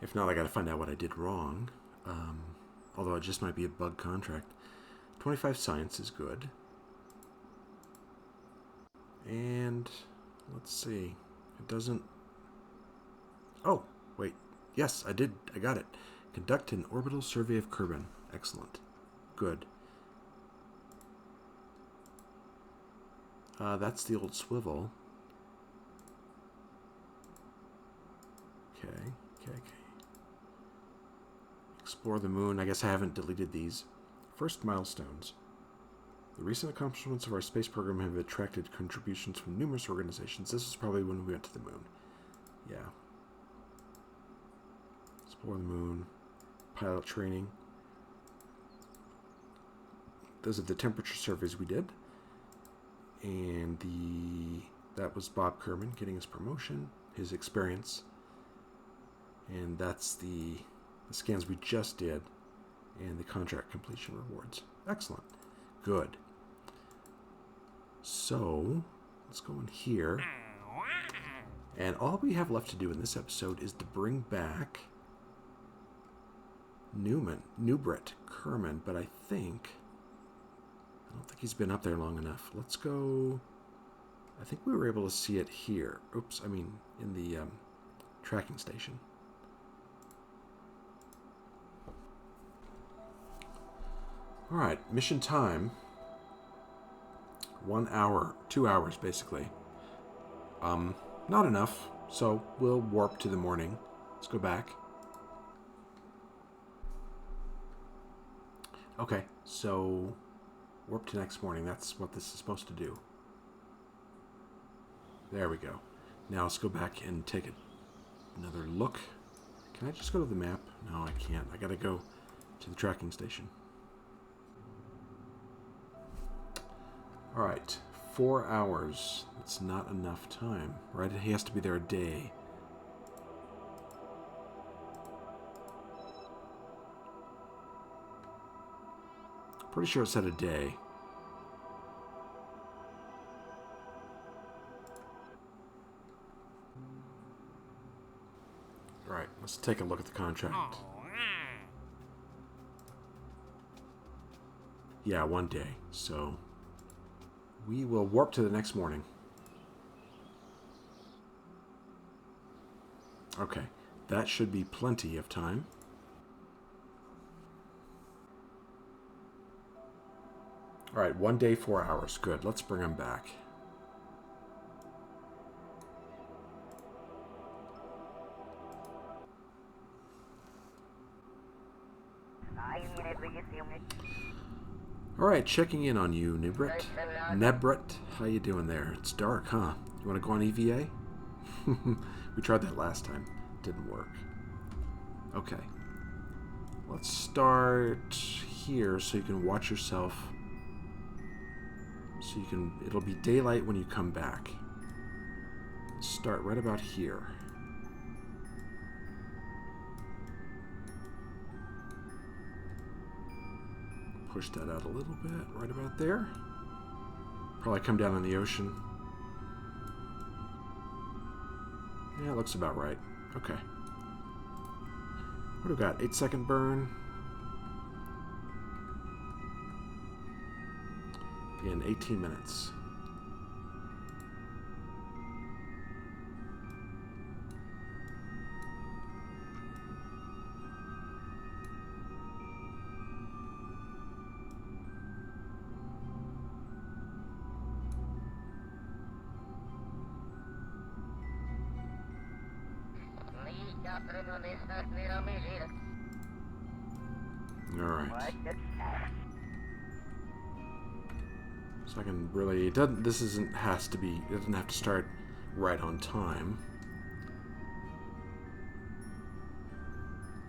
If not, I gotta find out what I did wrong. Although it just might be a bug contract. 25 science is good. And let's see. It doesn't... Oh, wait. Yes, I did. I got it. Conduct an orbital survey of Kerbin. Excellent. Good. That's the old swivel. Okay. Explore the moon. I guess I haven't deleted these. First milestones. The recent accomplishments of our space program have attracted contributions from numerous organizations. This is probably when we went to the moon. Yeah. Explore the moon. Pilot training. Those are the temperature surveys we did. And that was Bob Kerman getting his promotion, his experience. And that's the scans we just did, and the contract completion rewards. Excellent. Good. So, let's go in here. And all we have left to do in this episode is to bring back Newbrit Kerman, but I don't think he's been up there long enough. Let's go... I think we were able to see it here. Oops, I mean, in the tracking station. Alright, mission time. 1 hour, 2 hours basically. Not enough, so we'll warp to the morning. Let's go back. Okay, so warp to next morning. That's what this is supposed to do. There we go. Now let's go back and take another look. Can I just go to the map? No, I can't. I gotta go to the tracking station. Alright, 4 hours. That's not enough time, right? He has to be there a day. Pretty sure it said a day. Alright, let's take a look at the contract. Yeah, 1 day. So we will warp to the next morning. Okay, that should be plenty of time. Alright, 1 day, 4 hours. Good, let's bring him back. Alright, checking in on you, Nebrit. How you doing there? It's dark, huh? You want to go on EVA? We tried that last time. Didn't work. Okay. Let's start here so you can watch yourself. So you can... It'll be daylight when you come back. Start right about here. Push that out a little bit, right about there. Probably come down on the ocean. Yeah, it looks about right. Okay. What do we got? 8-second burn. In 18 minutes. Alright. So I can really... It doesn't, this isn't... has to be... It doesn't have to start right on time.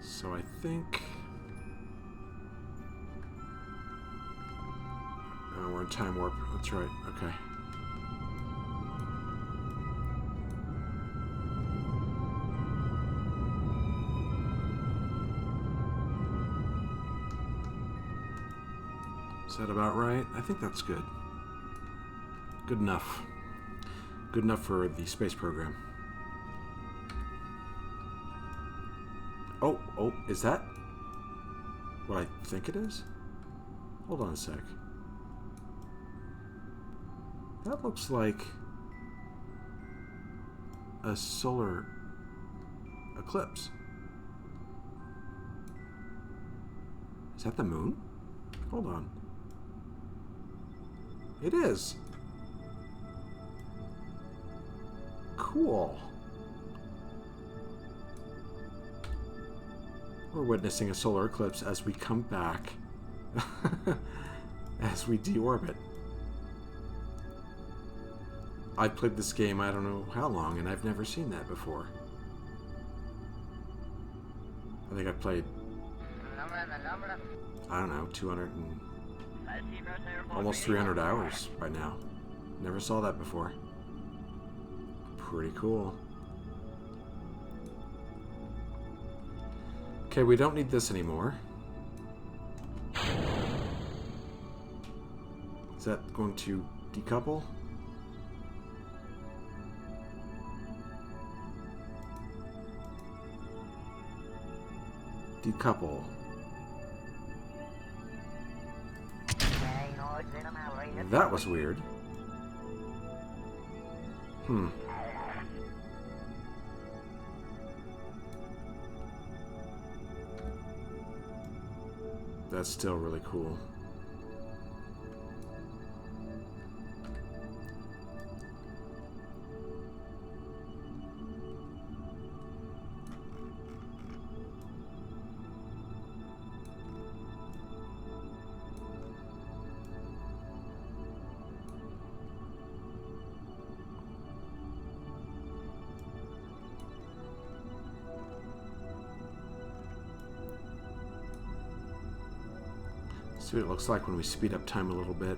So I think... Oh, we're in time warp. That's right. Okay. Is that about right? I think that's good. Good enough. Good enough for the space program. Oh, is that what I think it is? Hold on a sec. That looks like a solar eclipse. Is that the moon? Hold on. It is. Cool. We're witnessing a solar eclipse as we come back, as we deorbit. I've played this game I don't know how long, and I've never seen that before. I think I played, I don't know, 200 and almost 300 hours by now. Never saw that before. Pretty cool. Okay, we don't need this anymore. Is that going to decouple? Decouple. That was weird. That's still really cool. See what it looks like when we speed up time a little bit.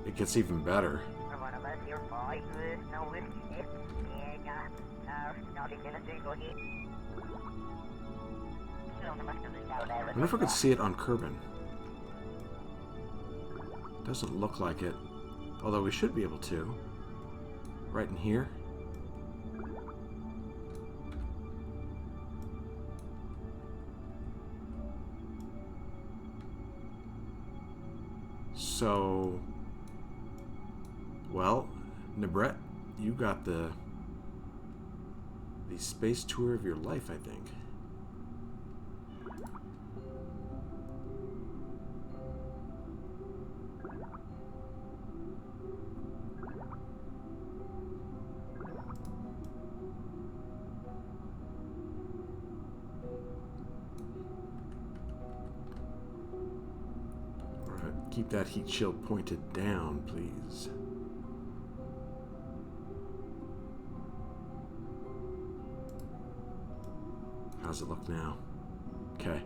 It gets even better. I wonder if I could see it on Kerbin. Doesn't look like it. Although we should be able to. Right in here. So... Well, Nebret, you got the space tour of your life, I think. Alright, keep that heat shield pointed down, please. How's it look now? Okay.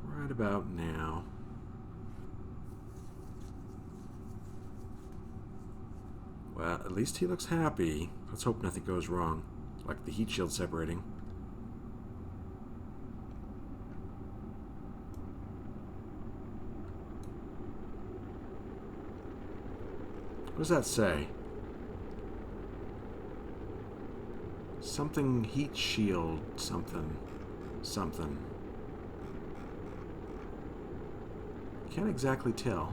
Right about now. Well, at least he looks happy. Let's hope nothing goes wrong, like the heat shield separating. What does that say? Something heat shield, something. Can't exactly tell.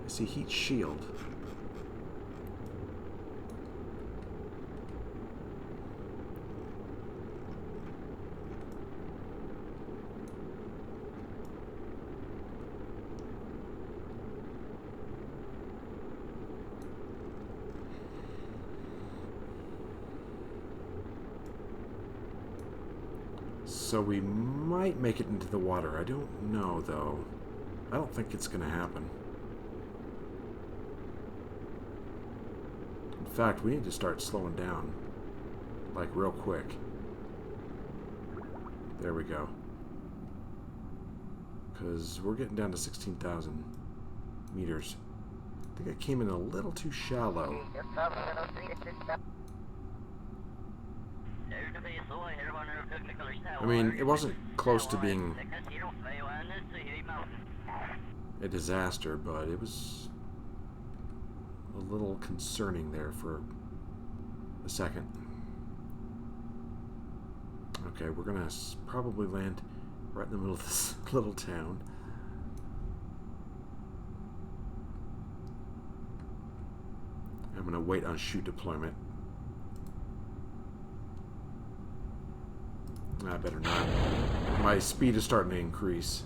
I see heat shield. So we might make it into the water. I don't know, though. I don't think it's going to happen. In fact, we need to start slowing down. Like, real quick. There we go. Because we're getting down to 16,000 meters. I think I came in a little too shallow. I mean, it wasn't close to being a disaster, but it was a little concerning there for a second. Okay, we're gonna probably land right in the middle of this little town. I'm gonna wait on shoot deployment. I better not. My speed is starting to increase.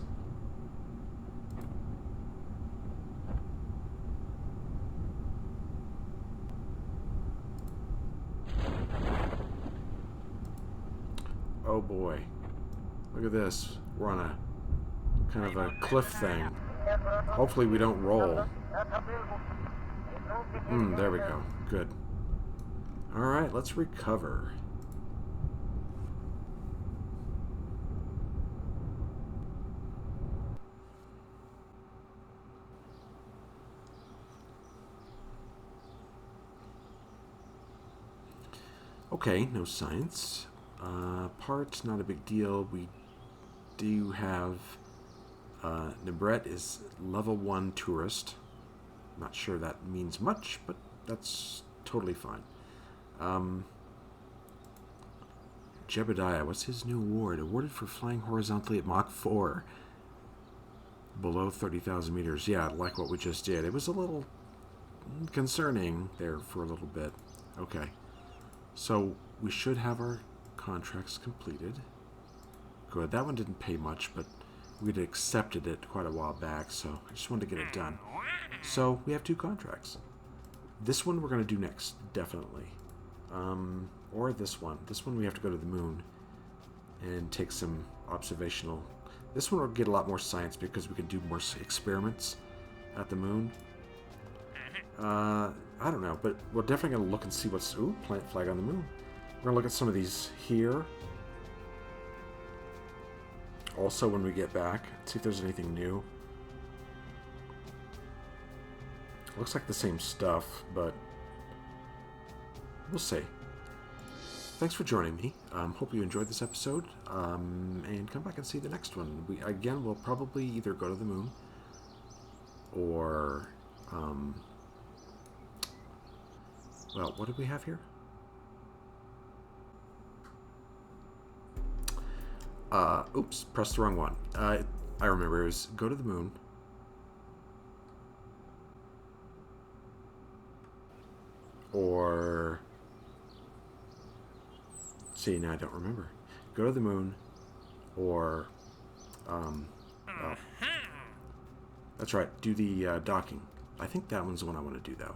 Oh boy. Look at this. We're on a kind of a cliff thing. Hopefully we don't roll. There we go. Good. Alright, let's recover. Okay, no science. Parts, not a big deal. We do have... Nebret is level 1 tourist. Not sure that means much, but that's totally fine. Jebediah, what's his new award? Awarded for flying horizontally at Mach 4. Below 30,000 meters. Yeah, like what we just did. It was a little concerning there for a little bit. Okay. So we should have our contracts completed. Good. That one didn't pay much, but we'd accepted it quite a while back, so I just wanted to get it done. So we have 2 contracts. This one we're going to do next, definitely. Or this one. This one we have to go to the moon and take some observational... This one will get a lot more science because we can do more experiments at the moon. I don't know, but we're definitely going to look and see what's... Ooh, plant flag on the moon. We're going to look at some of these here. Also, when we get back, see if there's anything new. Looks like the same stuff, but we'll see. Thanks for joining me. Hope you enjoyed this episode, and come back and see the next one. Again, we'll probably either go to the moon or... well, what did we have here? Oops, pressed the wrong one. I remember it was go to the moon. Or... See, now I don't remember. Go to the moon, or... well, that's right, do the docking. I think that one's the one I want to do, though.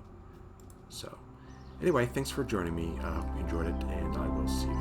So... Anyway, thanks for joining me. I hope you enjoyed it, and I will see you